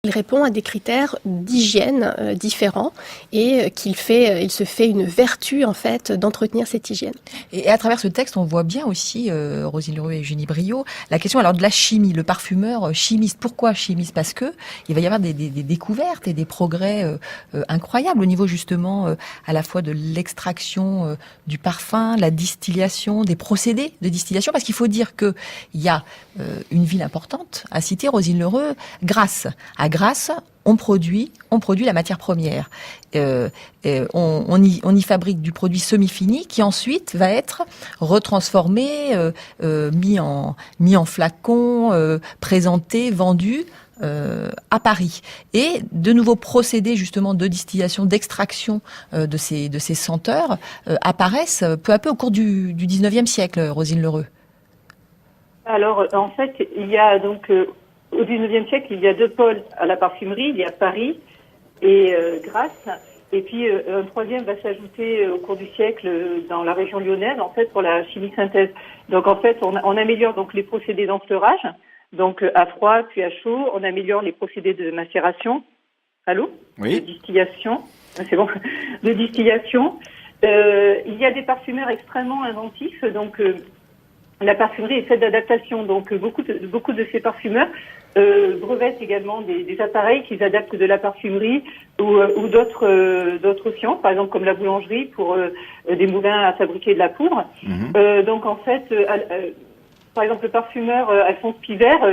Il répond à des critères d'hygiène différents et il se fait une vertu en fait d'entretenir cette hygiène. Et à travers ce texte, on voit bien aussi, Rosine Leroux et Eugénie Briot, la question alors de la chimie, le parfumeur chimiste. Pourquoi chimiste ? Parce que il va y avoir des découvertes et des progrès incroyables au niveau justement à la fois de l'extraction du parfum, la distillation, des procédés de distillation. Parce qu'il faut dire que il y a une ville importante à citer, Rosine Leroux, Grasse. À Grasse, on produit la matière première. On y fabrique du produit semi-fini qui ensuite va être retransformé, mis en flacon, présenté, vendu à Paris. Et de nouveaux procédés justement de distillation, d'extraction de ces senteurs apparaissent peu à peu au cours du 19e siècle, Rosine Leroux. Alors, en fait, il y a donc, au XIXe siècle, il y a deux pôles à la parfumerie. Il y a Paris et Grasse. Et puis, un troisième va s'ajouter au cours du siècle dans la région lyonnaise, en fait, pour la chimie de synthèse. Donc, en fait, on améliore donc les procédés d'enfleurage, donc à froid puis à chaud. On améliore les procédés de macération. Allô ? Oui. De distillation. C'est bon. De distillation. Il y a des parfumeurs extrêmement inventifs, donc... la parfumerie est faite d'adaptation, donc beaucoup de ces parfumeurs brevettent également des appareils qu'ils adaptent de la parfumerie ou d'autres sciences, par exemple comme la boulangerie pour des moulins à fabriquer de la poudre. Donc en fait, par exemple le parfumeur Alphonse Pivert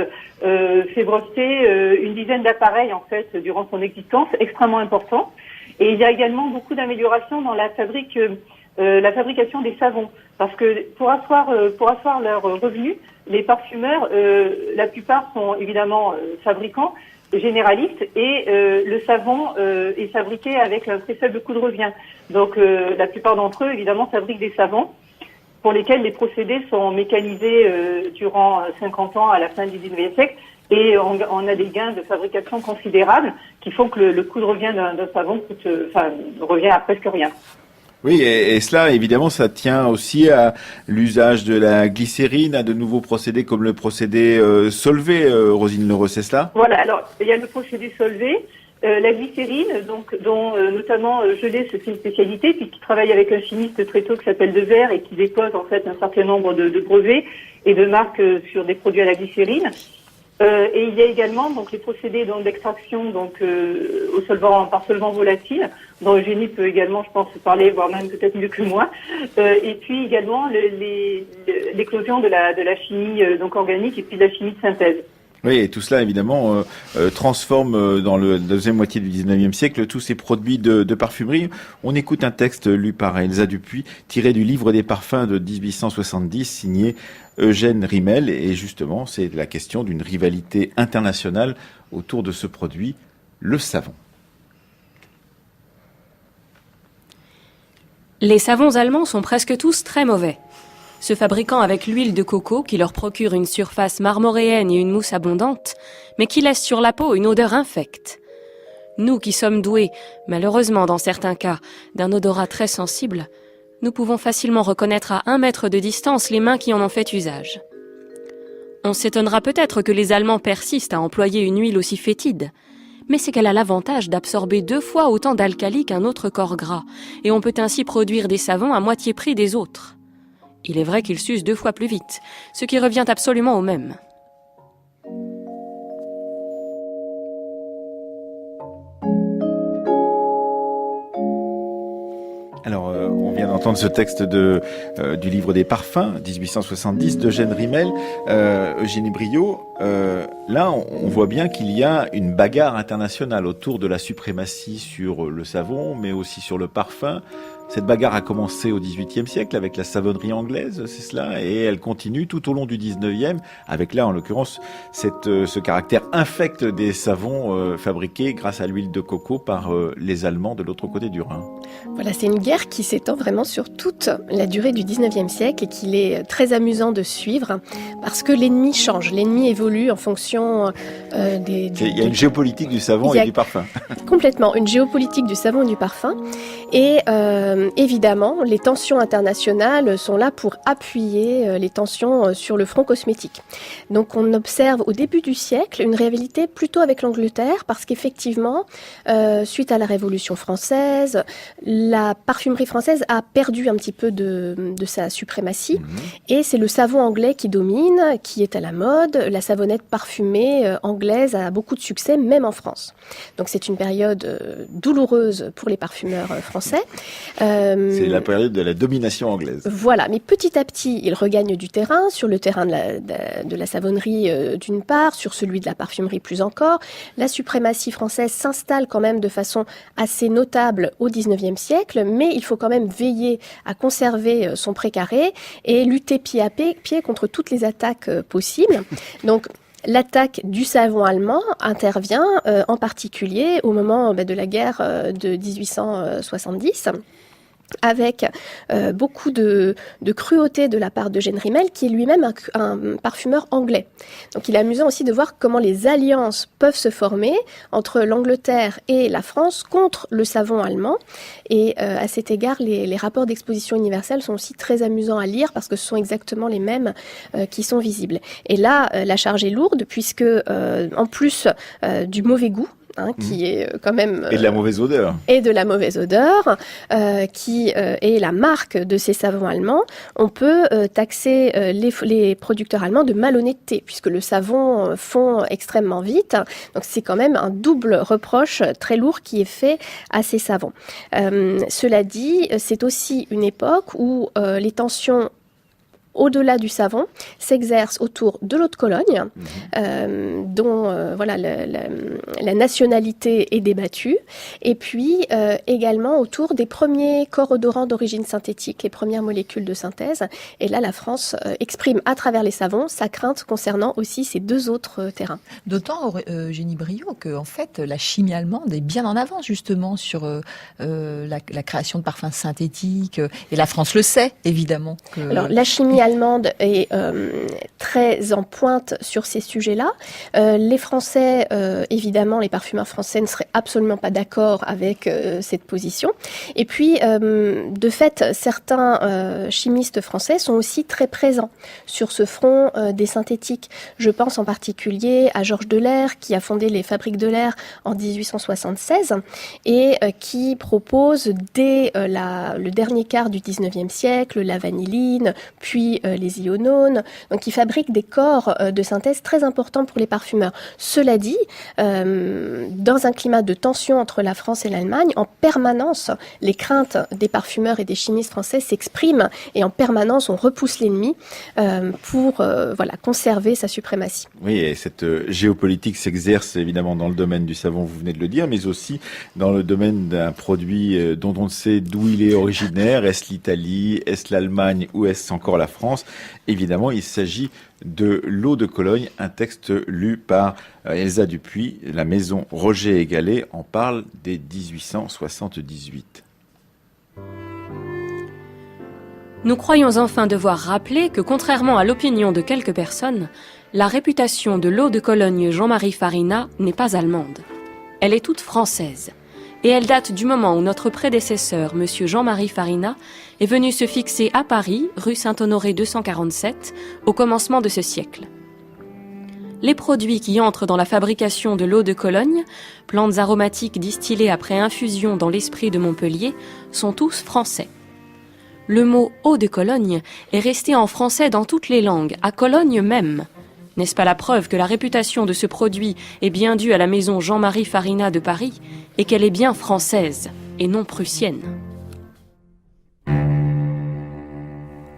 fait breveter une dizaine d'appareils en fait durant son existence, extrêmement important. Et il y a également beaucoup d'améliorations dans la fabrication des savons. Parce que pour asseoir leurs revenus, les parfumeurs, la plupart sont évidemment fabricants, généralistes, et le savon est fabriqué avec un très faible coût de revient. Donc la plupart d'entre eux, évidemment, fabriquent des savons pour lesquels les procédés sont mécanisés durant 50 ans à la fin du XIXe siècle. Et on a des gains de fabrication considérables qui font que le coût de revient d'un savon revient à presque rien. Oui, et cela, évidemment, ça tient aussi à l'usage de la glycérine, à de nouveaux procédés comme le procédé Solvay, Rosine Leroux, c'est cela ? Voilà, alors il y a le procédé Solvay, la glycérine, donc dont notamment Gelée se fait une spécialité, puisqu'il travaille avec un chimiste très tôt qui s'appelle Devers et qui dépose en fait un certain nombre de brevets et de marques sur des produits à la glycérine. Et il y a également donc les procédés d'extraction donc par solvant volatile, dont Eugénie peut également, je pense, parler, voire même peut-être mieux que moi. Et puis également l'éclosion de la chimie donc organique et puis de la chimie de synthèse. Oui, et tout cela, évidemment, transforme dans la deuxième moitié du 19e siècle tous ces produits de parfumerie. On écoute un texte lu par Elsa Dupuis, tiré du livre des parfums de 1870, signé Eugène Rimel. Et justement, c'est la question d'une rivalité internationale autour de ce produit, le savon. Les savons allemands sont presque tous très mauvais. Se fabriquant avec l'huile de coco qui leur procure une surface marmoréenne et une mousse abondante, mais qui laisse sur la peau une odeur infecte. Nous qui sommes doués, malheureusement dans certains cas, d'un odorat très sensible, nous pouvons facilement reconnaître à 1 mètre de distance les mains qui en ont fait usage. On s'étonnera peut-être que les Allemands persistent à employer une huile aussi fétide, mais c'est qu'elle a l'avantage d'absorber 2 fois autant d'alcali qu'un autre corps gras, et on peut ainsi produire des savons à moitié prix des autres. Il est vrai qu'ils s'usent 2 fois plus vite, ce qui revient absolument au même. Alors, on vient d'entendre ce texte du livre des parfums, 1870, d'Eugène Rimel, Eugénie Briot. Là, on voit bien qu'il y a une bagarre internationale autour de la suprématie sur le savon, mais aussi sur le parfum. Cette bagarre a commencé au XVIIIe siècle avec la savonnerie anglaise, c'est cela, et elle continue tout au long du XIXe, avec là, en l'occurrence, ce caractère infect des savons fabriqués grâce à l'huile de coco par les Allemands de l'autre côté du Rhin. Voilà, c'est une guerre qui s'étend vraiment sur toute la durée du XIXe siècle et qu'il est très amusant de suivre parce que l'ennemi change, l'ennemi évolue. évolue en fonction Il y a une géopolitique du savon et du parfum. Complètement, une géopolitique du savon et du parfum. Et évidemment, les tensions internationales sont là pour appuyer les tensions sur le front cosmétique. Donc on observe au début du siècle une rivalité plutôt avec l'Angleterre, parce qu'effectivement, suite à la Révolution française, la parfumerie française a perdu un petit peu de sa suprématie. Et c'est le savon anglais qui domine, qui est à la mode. La savonnette parfumée anglaise a beaucoup de succès, même en France. Donc c'est une période douloureuse pour les parfumeurs français. C'est la période de la domination anglaise. Voilà, mais petit à petit, ils regagnent du terrain, sur le terrain de la savonnerie d'une part, sur celui de la parfumerie plus encore. La suprématie française s'installe quand même de façon assez notable au XIXe siècle, mais il faut quand même veiller à conserver son précaré et lutter pied à pied contre toutes les attaques possibles. Donc, l'attaque du savon allemand intervient en particulier au moment de la guerre de 1870. Avec beaucoup de cruauté de la part d'Eugène Rimmel, qui est lui-même un parfumeur anglais. Donc il est amusant aussi de voir comment les alliances peuvent se former entre l'Angleterre et la France contre le savon allemand. Et à cet égard, les rapports d'exposition universelle sont aussi très amusants à lire, parce que ce sont exactement les mêmes qui sont visibles. Et là, la charge est lourde, puisque en plus du mauvais goût, qui est quand même... Et de la mauvaise odeur. Et de la mauvaise odeur, qui est la marque de ces savons allemands. On peut taxer les producteurs allemands de malhonnêteté, puisque le savon fond extrêmement vite. Donc c'est quand même un double reproche très lourd qui est fait à ces savons. Cela dit, c'est aussi une époque où les tensions au-delà du savon, s'exerce autour de l'eau de Cologne, dont la nationalité est débattue, et puis également autour des premiers corps odorants d'origine synthétique, les premières molécules de synthèse. Et là, la France exprime à travers les savons sa crainte concernant aussi ces deux autres terrains. D'autant, Eugénie Briot, que en fait, la chimie allemande est bien en avance justement sur la création de parfums synthétiques, et la France le sait, évidemment. Alors, la chimie allemande est très en pointe sur ces sujets-là. Les Français, évidemment, les parfumeurs français ne seraient absolument pas d'accord avec cette position. Et puis, de fait, certains chimistes français sont aussi très présents sur ce front des synthétiques. Je pense en particulier à Georges Delair, qui a fondé les Fabriques Delair en 1876 et qui propose dès le dernier quart du 19e siècle la vanilline, puis les ionones. Donc, ils fabriquent des corps de synthèse très importants pour les parfumeurs. Cela dit, dans un climat de tension entre la France et l'Allemagne, en permanence, les craintes des parfumeurs et des chimistes français s'expriment et en permanence, on repousse l'ennemi pour conserver sa suprématie. Oui, et cette géopolitique s'exerce évidemment dans le domaine du savon, vous venez de le dire, mais aussi dans le domaine d'un produit dont on ne sait d'où il est originaire. Est-ce l'Italie, est-ce l'Allemagne ou est-ce encore la France? Évidemment, il s'agit de l'eau de Cologne, un texte lu par Elsa Dupuis. La maison Roger et Gallet en parle dès 1878. Nous croyons enfin devoir rappeler que, contrairement à l'opinion de quelques personnes, la réputation de l'eau de Cologne Jean-Marie Farina n'est pas allemande. Elle est toute française. Et elle date du moment où notre prédécesseur, M. Jean-Marie Farina, est venu se fixer à Paris, rue Saint-Honoré 247, au commencement de ce siècle. Les produits qui entrent dans la fabrication de l'eau de Cologne, plantes aromatiques distillées après infusion dans l'esprit de Montpellier, sont tous français. Le mot « eau de Cologne » est resté en français dans toutes les langues, à Cologne même. N'est-ce pas la preuve que la réputation de ce produit est bien due à la maison Jean-Marie Farina de Paris et qu'elle est bien française et non prussienne?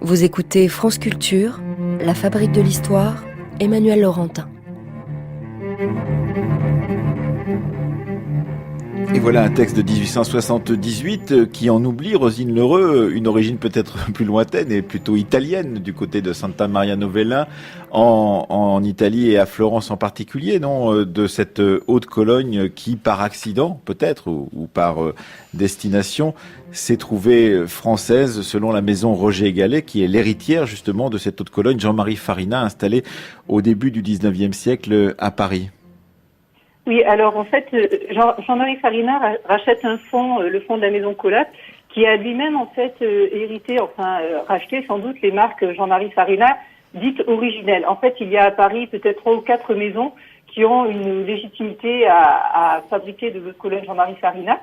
Vous écoutez France Culture, La Fabrique de l'Histoire, Emmanuel Laurentin. Et voilà un texte de 1878 qui en oublie Rosine Lheureux, une origine peut-être plus lointaine et plutôt italienne du côté de Santa Maria Novella en Italie et à Florence en particulier, non, de cette Haute-Cologne qui par accident peut-être ou par destination s'est trouvée française selon la maison Roger Gallet qui est l'héritière justement de cette Haute-Cologne, Jean-Marie Farina, installé au début du 19e siècle à Paris. Oui, alors en fait, Jean-Marie Farina rachète un fonds, le fonds de la maison Colas, qui a lui-même en fait hérité, racheté sans doute les marques Jean-Marie Farina dites originelles. En fait, il y a à Paris peut-être 3 ou 4 maisons qui ont une légitimité à fabriquer de l'eau de Cologne Jean-Marie Farina.